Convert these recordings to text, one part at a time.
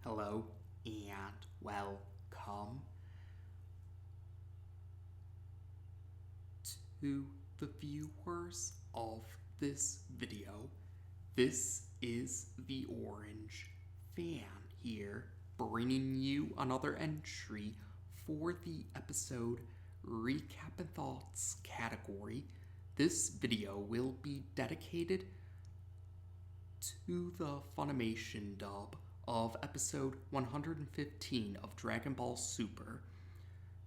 Hello and welcome to the viewers of this video. This is the Orange Fan here, bringing you another entry for the episode Recap and Thoughts category. This video will be dedicated to the FUNimation dub of episode 115 of Dragonball Super.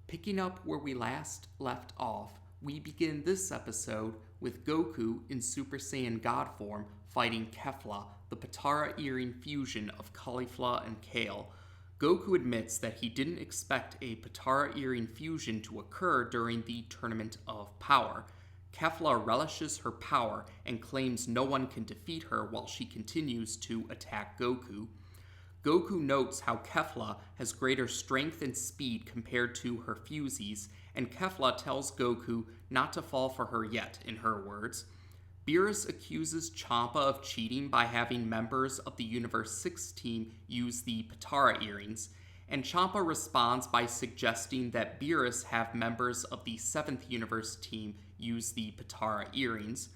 Picking up where we last left off, we begin this episode with Goku in Super Saiyan God form fighting Kefla, the Potara earring fusion of Caulifla and Kale. Goku admits that he didn't expect a Potara earring fusion to occur during the Tournament of Power. Kefla relishes her power and claims no one can defeat her while she continues to attack Goku. Goku notes how Kefla has greater strength and speed compared to her fusees, and Kefla tells Goku not to fall for her yet, in her words. Beerus accuses Champa of cheating by having members of the Universe 6 team use the Potara earrings, and Champa responds by suggesting that Beerus have members of the 7th Universe team use the Potara earrings.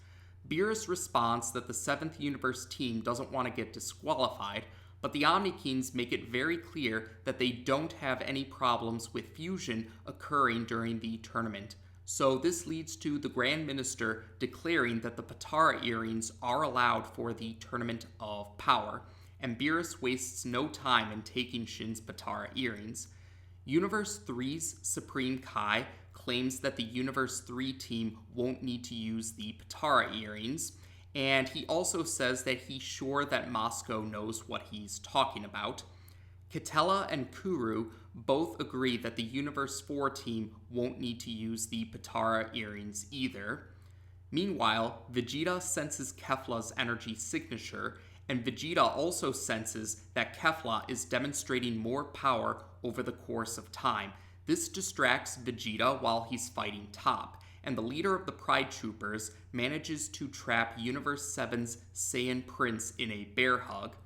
Beerus responds that the 7th Universe team doesn't want to get disqualified, but the Omnikings make it very clear that they don't have any problems with fusion occurring during the tournament. So this leads to the Grand Minister declaring that the Potara earrings are allowed for the Tournament of Power, and Beerus wastes no time in taking Shin's Potara earrings. Universe 3's Supreme Kai claims that the Universe 3 team won't need to use the Potara earrings, and he also says that he's sure that Moscow knows what he's talking about. Kitela and Kuru both agree that the Universe 4 team won't need to use the Potara earrings either. Meanwhile, Vegeta senses Kefla's energy signature, and Vegeta also senses that Kefla is demonstrating more power over the course of time. This distracts Vegeta while he's fighting Top, and the leader of the Pride Troopers manages to trap Universe 7's Saiyan Prince in a bear hug.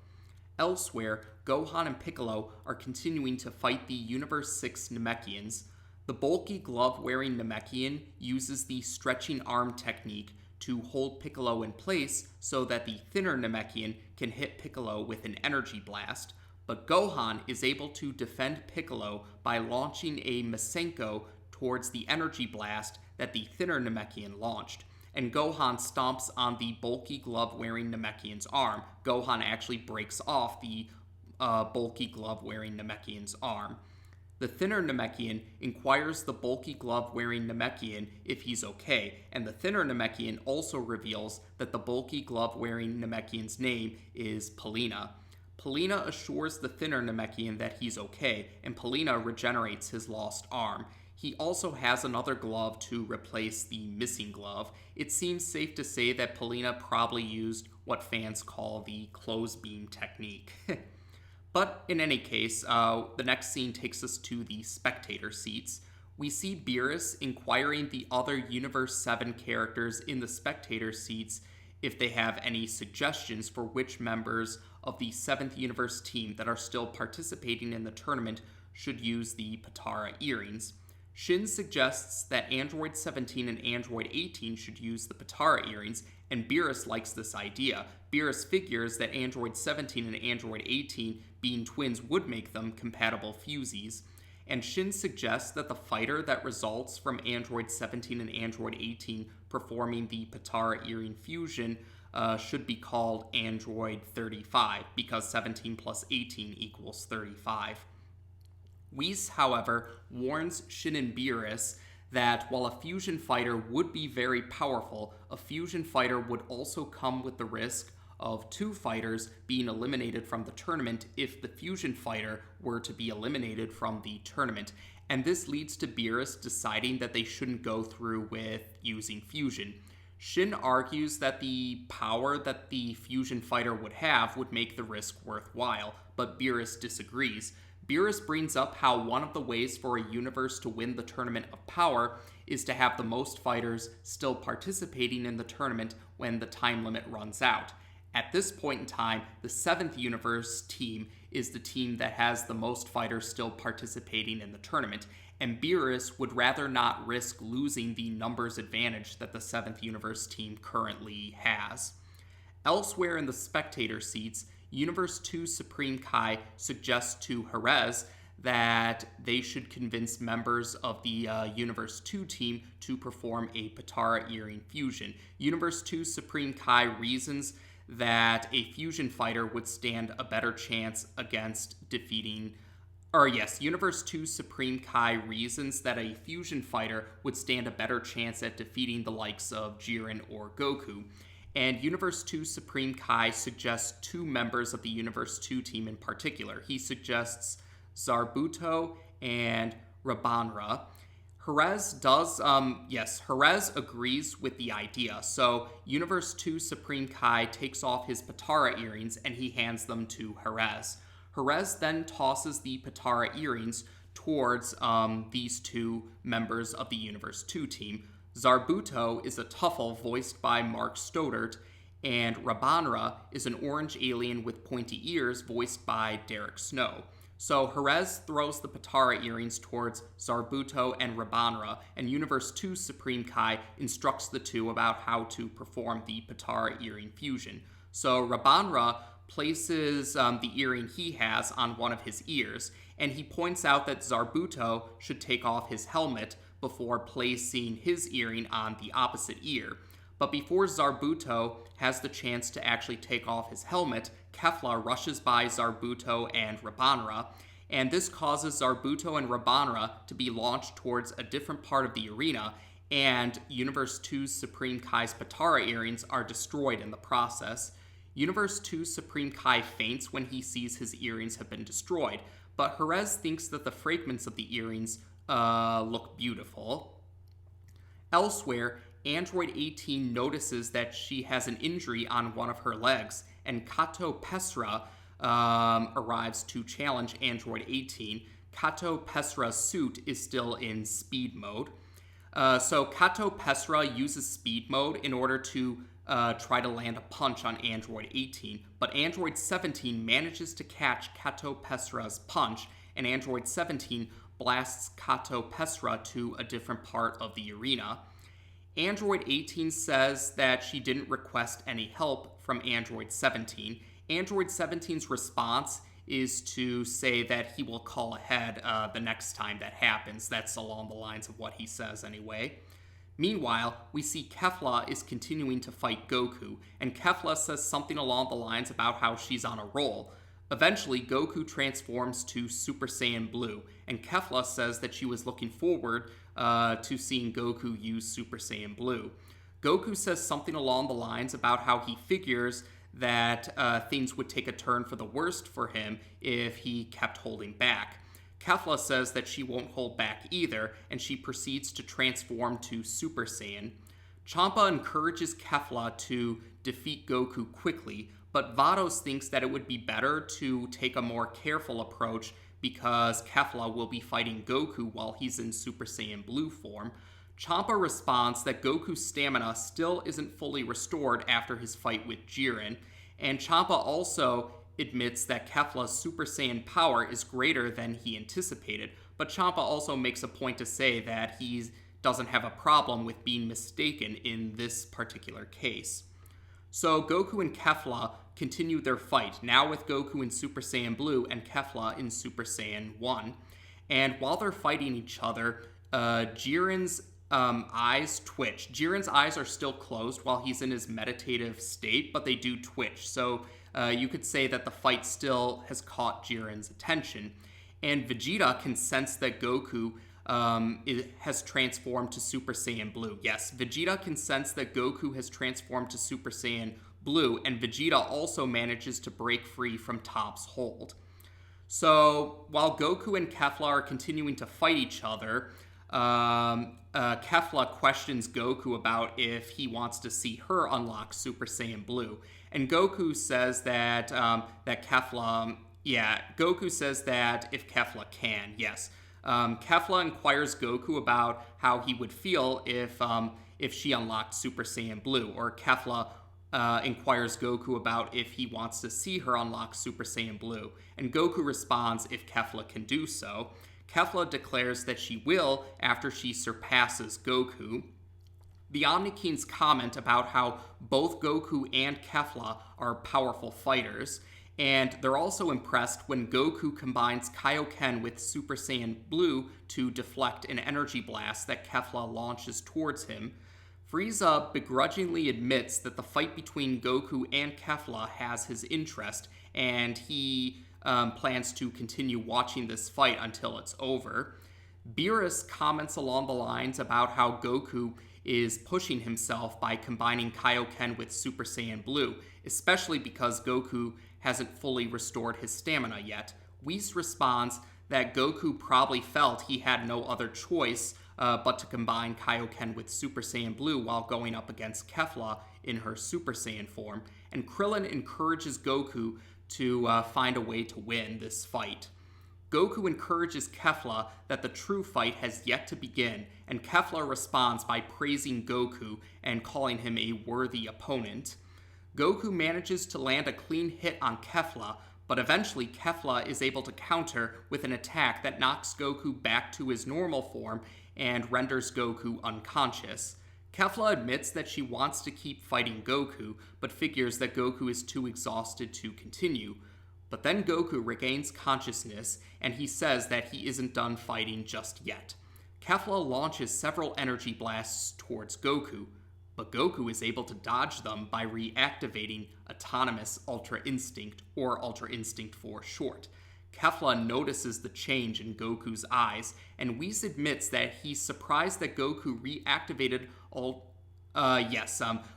Elsewhere, Gohan and Piccolo are continuing to fight the Universe 6 Namekians. The bulky glove-wearing Namekian uses the stretching arm technique to hold Piccolo in place so that the thinner Namekian can hit Piccolo with an energy blast, but Gohan is able to defend Piccolo by launching a Masenko towards the energy blast that the thinner Namekian launched, and Gohan stomps on the bulky glove-wearing Namekian's arm. Gohan actually breaks off the bulky glove-wearing Namekian's arm. The thinner Namekian inquires the bulky glove-wearing Namekian if he's okay, and the thinner Namekian also reveals that the bulky glove-wearing Namekian's name is Polina. Polina assures the thinner Namekian that he's okay, and Polina regenerates his lost arm. He also has another glove to replace the missing glove. It seems safe to say that Polina probably used what fans call the clothesbeam technique. But in any case, the next scene takes us to the spectator seats. We see Beerus inquiring the other Universe 7 characters in the spectator seats if they have any suggestions for which members of the 7th Universe team that are still participating in the tournament should use the Potara earrings. Shin suggests that Android 17 and Android 18 should use the Potara earrings, and Beerus likes this idea. Beerus figures that Android 17 and Android 18, being twins, would make them compatible fusees, and Shin suggests that the fighter that results from Android 17 and Android 18 performing the Potara earring fusion should be called Android 35, because 17 plus 18 equals 35. Whis, however, warns Shin and Beerus that while a fusion fighter would be very powerful, a fusion fighter would also come with the risk of two fighters being eliminated from the tournament if the fusion fighter were to be eliminated from the tournament. And this leads to Beerus deciding that they shouldn't go through with using fusion. Shin argues that the power that the fusion fighter would have would make the risk worthwhile, but Beerus disagrees. Beerus brings up how one of the ways for a universe to win the Tournament of Power is to have the most fighters still participating in the tournament when the time limit runs out. At this point in time, the 7th Universe team is the team that has the most fighters still participating in the tournament, and Beerus would rather not risk losing the numbers advantage that the 7th Universe team currently has. Elsewhere in the spectator seats, Universe 2 Supreme Kai suggests to Jerez that they should convince members of the Universe 2 team to perform a Potara earring fusion. Universe 2 Supreme Kai reasons that a fusion fighter would stand a better chance against defeating... Universe 2 Supreme Kai reasons that a fusion fighter would stand a better chance at defeating the likes of Jiren or Goku. And Universe 2 Supreme Kai suggests 2 members of the Universe 2 team in particular. He suggests Zarbuto and Rabanra. Jerez agrees with the idea. So Universe 2 Supreme Kai takes off his Potara earrings and he hands them to Jerez. Jerez then tosses the Potara earrings towards these 2 members of the Universe 2 team. Zarbuto is a Tuffle voiced by Mark Stoddart, and Rabanra is an orange alien with pointy ears voiced by Derek Snow. So Jerez throws the Potara earrings towards Zarbuto and Rabanra, and Universe 2 Supreme Kai instructs the 2 about how to perform the Potara earring fusion. So Rabanra places the earring he has on one of his ears, and he points out that Zarbuto should take off his helmet before placing his earring on the opposite ear. But before Zarbuto has the chance to actually take off his helmet, Kefla rushes by Zarbuto and Rabanra, and this causes Zarbuto and Rabanra to be launched towards a different part of the arena, and Universe 2's Supreme Kai's Potara earrings are destroyed in the process. Universe 2 Supreme Kai faints when he sees his earrings have been destroyed, but Jerez thinks that the fragments of the earrings look beautiful. Elsewhere, Android 18 notices that she has an injury on one of her legs, and Kato Pesra arrives to challenge Android 18. Kato Pesra's suit is still in speed mode. So Kato Pesra uses speed mode in order to try to land a punch on Android 18, but Android 17 manages to catch Kato Pesra's punch, and Android 17 blasts Kato Pesra to a different part of the arena. Android 18 says that she didn't request any help from Android 17. Android 17's response is to say that he will call ahead the next time that happens. That's along the lines of what he says anyway. Meanwhile, we see Kefla is continuing to fight Goku, and Kefla says something along the lines about how she's on a roll. Eventually, Goku transforms to Super Saiyan Blue, and Kefla says that she was looking forward to seeing Goku use Super Saiyan Blue. Goku says something along the lines about how he figures that things would take a turn for the worst for him if he kept holding back. Kefla says that she won't hold back either, and she proceeds to transform to Super Saiyan. Champa encourages Kefla to defeat Goku quickly, but Vados thinks that it would be better to take a more careful approach because Kefla will be fighting Goku while he's in Super Saiyan Blue form. Champa responds that Goku's stamina still isn't fully restored after his fight with Jiren, and Champa also admits that Kefla's Super Saiyan power is greater than he anticipated, but Champa also makes a point to say that he doesn't have a problem with being mistaken in this particular case. So Goku and Kefla continue their fight, now with Goku in Super Saiyan Blue and Kefla in Super Saiyan 1. And while they're fighting each other, Jiren's eyes twitch. Jiren's eyes are still closed while he's in his meditative state, but they do twitch. So you could say that the fight still has caught Jiren's attention. And Vegeta can sense that Goku has transformed to Super Saiyan Blue. Yes, Vegeta can sense that Goku has transformed to Super Saiyan Blue, and Vegeta also manages to break free from Top's hold. So while Goku and Kefla are continuing to fight each other, Kefla questions Goku about if he wants to see her unlock Super Saiyan Blue, and Goku says that Goku says that if Kefla can, yes. Kefla inquires Goku about how he would feel if she unlocked Super Saiyan Blue, or Kefla inquires Goku about if he wants to see her unlock Super Saiyan Blue, and Goku responds if Kefla can do so. Kefla declares that she will after she surpasses Goku. The Omnikings comment about how both Goku and Kefla are powerful fighters, and they're also impressed when Goku combines Kaioken with Super Saiyan Blue to deflect an energy blast that Kefla launches towards him. Frieza begrudgingly admits that the fight between Goku and Kefla has his interest, and he plans to continue watching this fight until it's over. Beerus comments along the lines about how Goku is pushing himself by combining Kaioken with Super Saiyan Blue, especially because Goku hasn't fully restored his stamina yet. Whis responds that Goku probably felt he had no other choice but to combine Kaioken with Super Saiyan Blue while going up against Kefla in her Super Saiyan form, and Krillin encourages Goku to find a way to win this fight. Goku encourages Kefla that the true fight has yet to begin, and Kefla responds by praising Goku and calling him a worthy opponent. Goku manages to land a clean hit on Kefla, but eventually Kefla is able to counter with an attack that knocks Goku back to his normal form and renders Goku unconscious. Kefla admits that she wants to keep fighting Goku, but figures that Goku is too exhausted to continue. But then Goku regains consciousness, and he says that he isn't done fighting just yet. Kefla launches several energy blasts towards Goku, but Goku is able to dodge them by reactivating Autonomous Ultra Instinct, or Ultra Instinct for short. Kefla notices the change in Goku's eyes, and Whis admits that he's surprised that Goku reactivated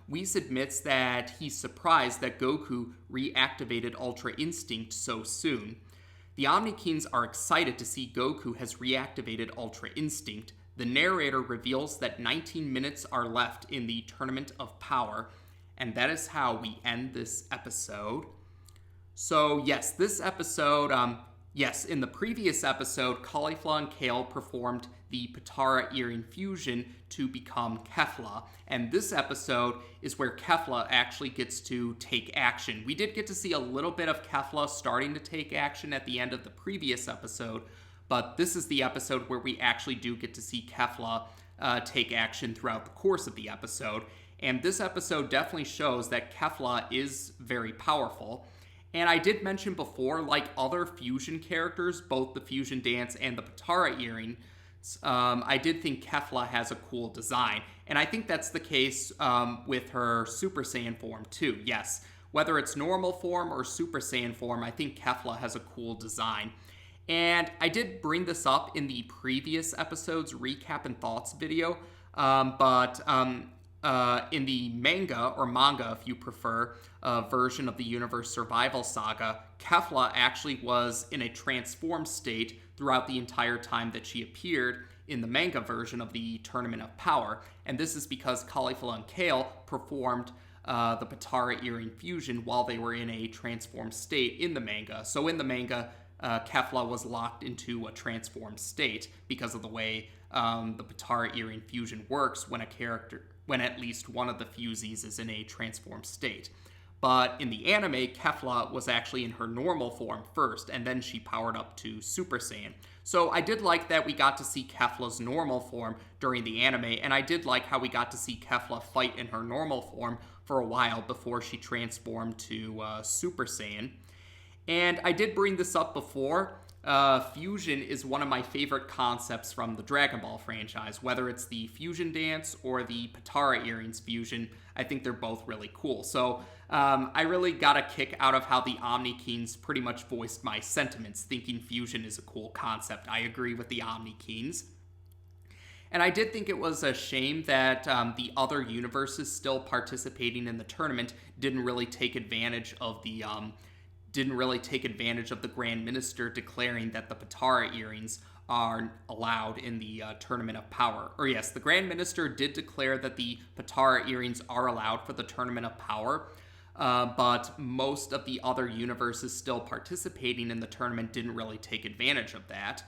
Whis admits that he's surprised that Goku reactivated Ultra Instinct so soon. The Omnikings are excited to see Goku has reactivated Ultra Instinct. The narrator reveals that 19 minutes are left in the Tournament of Power, and that is how we end this episode. So yes, this episode, in the previous episode, Caulifla and Kale performed the Potara earring fusion to become Kefla, and this episode is where Kefla actually gets to take action. We did get to see a little bit of Kefla starting to take action at the end of the previous episode, but this is the episode where we actually do get to see Kefla take action throughout the course of the episode, and this episode definitely shows that Kefla is very powerful. And I did mention before, like other fusion characters, both the fusion dance and the Potara earring, I did think Kefla has a cool design. And I think that's the case with her Super Saiyan form too. Yes, whether it's normal form or Super Saiyan form, I think Kefla has a cool design. And I did bring this up in the previous episode's recap and thoughts video, but in the manga, if you prefer, version of the Universe Survival Saga, Kefla actually was in a transformed state throughout the entire time that she appeared in the manga version of the Tournament of Power, and this is because Caulifla and Kale performed the Potara earring fusion while they were in a transformed state in the manga. So in the manga, Kefla was locked into a transformed state because of the way the Potara earring fusion works when at least one of the fusees is in a transformed state. But in the anime, Kefla was actually in her normal form first, and then she powered up to Super Saiyan. So I did like that we got to see Kefla's normal form during the anime, and I did like how we got to see Kefla fight in her normal form for a while before she transformed to Super Saiyan. And I did bring this up before. Fusion is one of my favorite concepts from the Dragon Ball franchise. Whether it's the fusion dance or the Potara earrings fusion, I think they're both really cool. So I really got a kick out of how the Omnikings pretty much voiced my sentiments, thinking fusion is a cool concept. I agree with the Omnikings. And I did think it was a shame that the other universes still participating in the tournament didn't really take advantage of the Grand Minister declaring that the Potara earrings are allowed in the Tournament of Power. Or yes, the Grand Minister did declare that the Potara earrings are allowed for the Tournament of Power, but most of the other universes still participating in the tournament didn't really take advantage of that.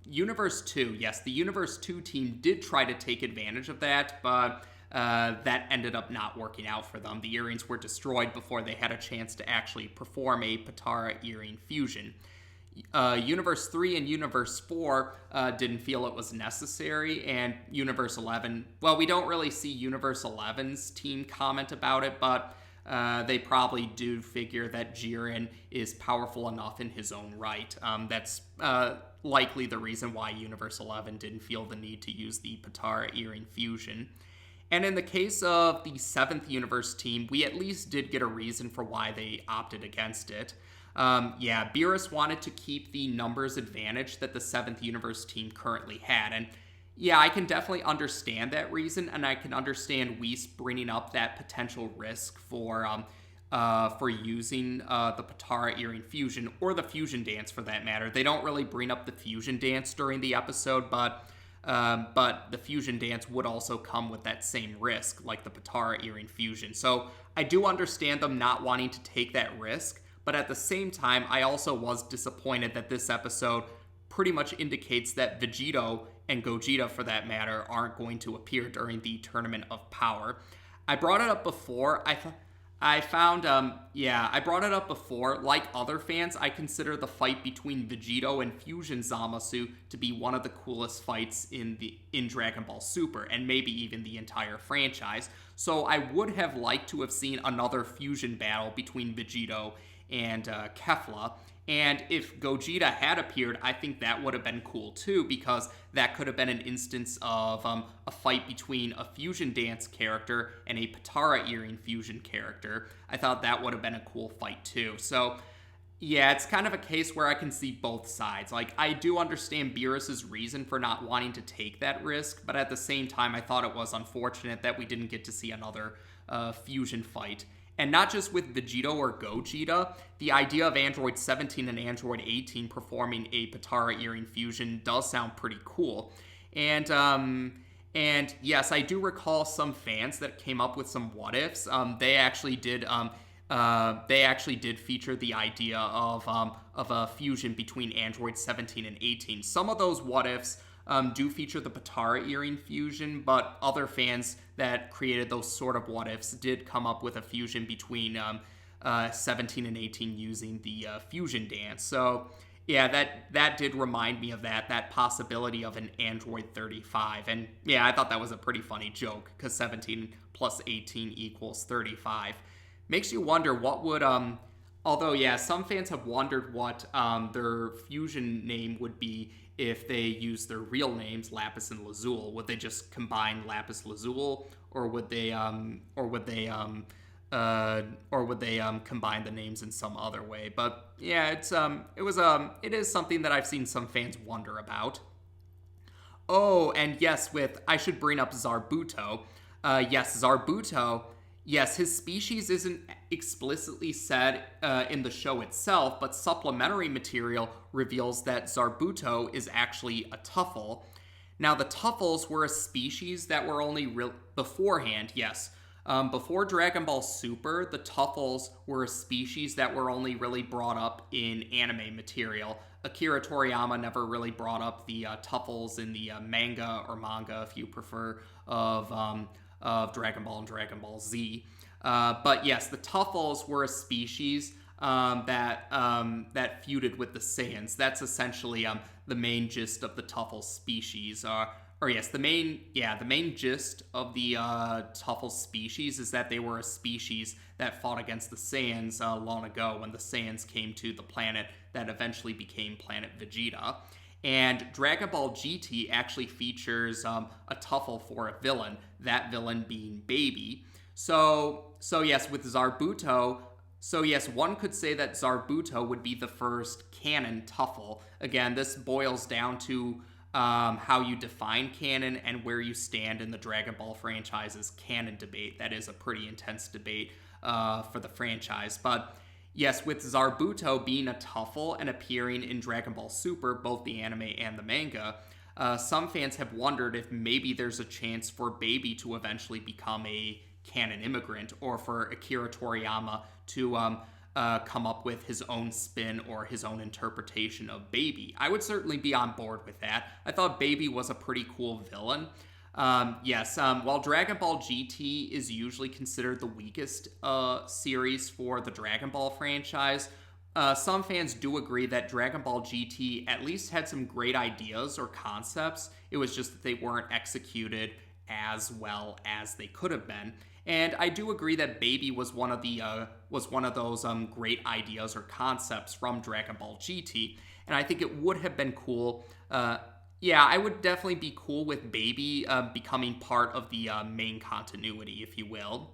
Universe 2, yes, the Universe 2 team did try to take advantage of that, but that ended up not working out for them. The earrings were destroyed before they had a chance to actually perform a Potara earring fusion. Universe 3 and Universe 4 didn't feel it was necessary, and Universe 11, well, we don't really see Universe 11's team comment about it, but they probably do figure that Jiren is powerful enough in his own right. That's likely the reason why Universe 11 didn't feel the need to use the Potara earring fusion. And in the case of the 7th Universe team, we at least did get a reason for why they opted against it. Beerus wanted to keep the numbers advantage that the 7th Universe team currently had. And yeah, I can definitely understand that reason, and I can understand Whis bringing up that potential risk for using the Potara earring fusion, or the fusion dance for that matter. They don't really bring up the fusion dance during the episode, but the fusion dance would also come with that same risk, like the Potara earring fusion. So I do understand them not wanting to take that risk, but at the same time, I also was disappointed that this episode pretty much indicates that Vegito and Gogeta, for that matter, aren't going to appear during the Tournament of Power. I brought it up before. I brought it up before. Like other fans, I consider the fight between Vegito and Fusion Zamasu to be one of the coolest fights in Dragon Ball Super, and maybe even the entire franchise. So I would have liked to have seen another fusion battle between Vegito and Kefla. And if Gogeta had appeared, I think that would have been cool too, because that could have been an instance of a fight between a fusion dance character and a Potara earring fusion character. I thought that would have been a cool fight too. So yeah, it's kind of a case where I can see both sides. Like, I do understand Beerus's reason for not wanting to take that risk, but at the same time, I thought it was unfortunate that we didn't get to see another fusion fight. And not just with Vegito or Gogeta, the idea of Android 17 and Android 18 performing a Potara earring fusion does sound pretty cool. And yes, I do recall some fans that came up with some what ifs. They actually did feature the idea of a fusion between Android 17 and 18. Some of those what ifs do feature the Potara earring fusion, but other fans that created those sort of what-ifs did come up with a fusion between 17 and 18 using the fusion dance. So yeah, that did remind me of that possibility of an Android 35. And yeah, I thought that was a pretty funny joke, because 17 plus 18 equals 35. Makes you wonder what would... although, yeah, some fans have wondered what their fusion name would be if they use their real names, Lapis and Lazul. Would they just combine Lapis Lazul, or would they combine the names in some other way? But yeah, it is something that I've seen some fans wonder about. Oh, and yes, I should bring up Zarbuto. Zarbuto. Yes, his species isn't explicitly said in the show itself, but supplementary material reveals that Zarbuto is actually a Tuffle. Now, the Tuffles were a species that were only beforehand, yes. Before Dragon Ball Super, the Tuffles were a species that were only really brought up in anime material. Akira Toriyama never really brought up the Tuffles in the manga, if you prefer, of Dragon Ball and Dragon Ball Z. But yes, the Tuffles were a species that feuded with the Saiyans. That's essentially the main gist of the Tuffle species. The main gist of the Tuffle species is that they were a species that fought against the Saiyans long ago, when the Saiyans came to the planet that eventually became Planet Vegeta. And Dragon Ball GT actually features a Tuffle for a villain, that villain being Baby. So yes, with Zarbuto, one could say that Zarbuto would be the first canon Tuffle. Again, this boils down to how you define canon and where you stand in the Dragon Ball franchise's canon debate. That is a pretty intense debate for the franchise. But yes, with Zarbuto being a Tuffle and appearing in Dragon Ball Super, both the anime and the manga, some fans have wondered if maybe there's a chance for Baby to eventually become a canon immigrant, or for Akira Toriyama to come up with his own spin or his own interpretation of Baby. I would certainly be on board with that. I thought Baby was a pretty cool villain. Yes, while Dragon Ball GT is usually considered the weakest series for the Dragon Ball franchise, some fans do agree that Dragon Ball GT at least had some great ideas or concepts. It was just that they weren't executed as well as they could have been. And I do agree that Baby was one of those great ideas or concepts from Dragon Ball GT, and I think it would have been cool. Yeah, I would definitely be cool with Baby becoming part of the main continuity, if you will.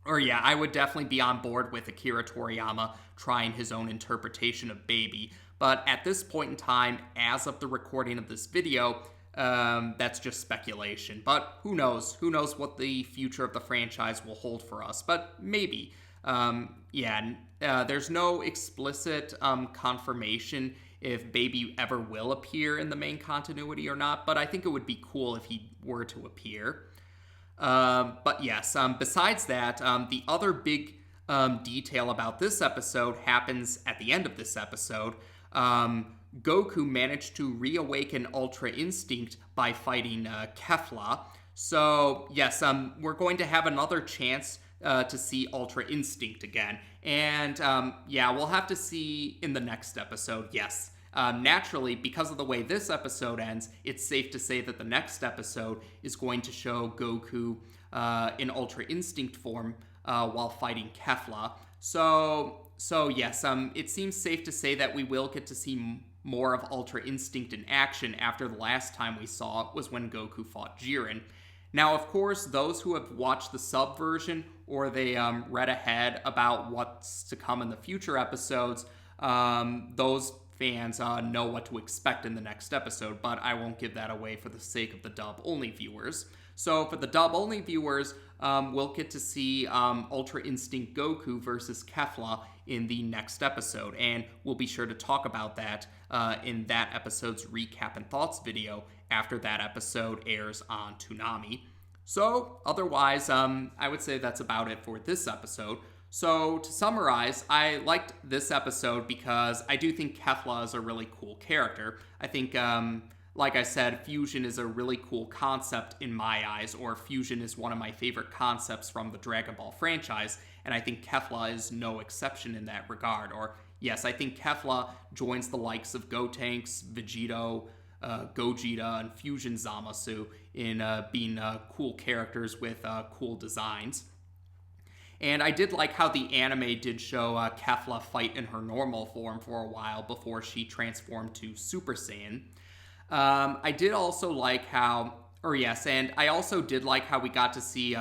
Or yeah, I would definitely be on board with Akira Toriyama trying his own interpretation of Baby. But at this point in time, as of the recording of this video, that's just speculation. But who knows? Who knows what the future of the franchise will hold for us? But maybe. There's no explicit confirmation if Baby ever will appear in the main continuity or not, but I think it would be cool if he were to appear. But yes, besides that, the other big detail about this episode happens at the end of this episode. Goku managed to reawaken Ultra Instinct by fighting Kefla. So yes, we're going to have another chance to see Ultra Instinct again. And we'll have to see in the next episode, yes. Naturally, because of the way this episode ends, it's safe to say that the next episode is going to show Goku in Ultra Instinct form while fighting Kefla. So yes, it seems safe to say that we will get to see more of Ultra Instinct in action after the last time we saw it was when Goku fought Jiren. Now, of course, those who have watched the sub version or they read ahead about what's to come in the future episodes, those fans know what to expect in the next episode, but I won't give that away for the sake of the dub-only viewers. So for the dub-only viewers, we'll get to see Ultra Instinct Goku versus Kefla in the next episode, and we'll be sure to talk about that in that episode's recap and thoughts video after that episode airs on Toonami. So otherwise, I would say that's about it for this episode. So to summarize, I liked this episode because I do think Kefla is a really cool character. I think, like I said, fusion is a really cool concept in my eyes, or fusion is one of my favorite concepts from the Dragon Ball franchise, and I think Kefla is no exception in that regard. Or yes, I think Kefla joins the likes of Gotenks, Vegito, Gogeta, and Fusion Zamasu in being cool characters with cool designs. And I did like how the anime did show Kefla fight in her normal form for a while before she transformed to Super Saiyan. I did also like how, and I also did like how we got to see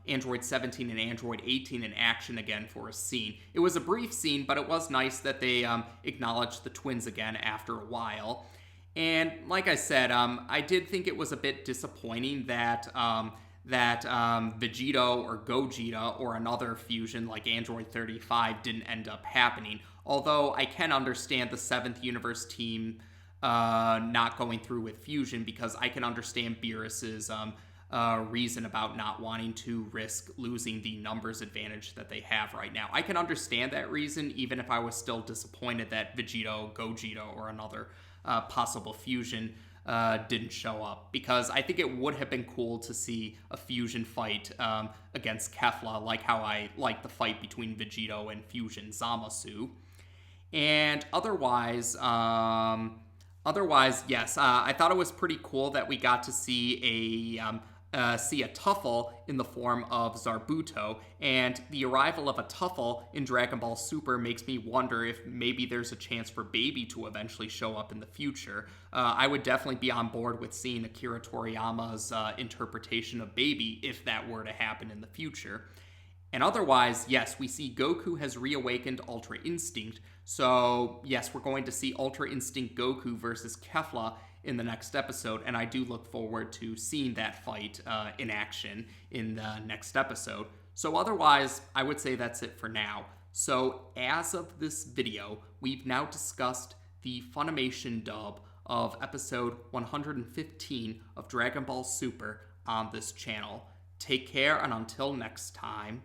Android 17 and Android 18 in action again for a scene. It was a brief scene, but it was nice that they acknowledged the twins again after a while. And like I said, I did think it was a bit disappointing that Vegito or Gogeta or another fusion like Android 35 didn't end up happening. Although I can understand the 7th Universe team not going through with fusion, because I can understand Beerus's reason about not wanting to risk losing the numbers advantage that they have right now. I can understand that reason, even if I was still disappointed that Vegito, Gogeta, or another possible fusion didn't show up, because I think it would have been cool to see a fusion fight against Kefla, like how I like the fight between Vegito and Fusion Zamasu. And otherwise, yes, I thought it was pretty cool that we got to see a Tuffle in the form of Zarbuto, and the arrival of a Tuffle in Dragon Ball Super makes me wonder if maybe there's a chance for Baby to eventually show up in the future. I would definitely be on board with seeing Akira Toriyama's interpretation of Baby if that were to happen in the future. And otherwise, yes, we see Goku has reawakened Ultra Instinct, so yes, we're going to see Ultra Instinct Goku versus Kefla in the next episode, and I do look forward to seeing that fight in action in the next episode. So otherwise, I would say that's it for now. So as of this video, we've now discussed the Funimation dub of episode 115 of Dragon Ball Super on this channel. Take care, and until next time,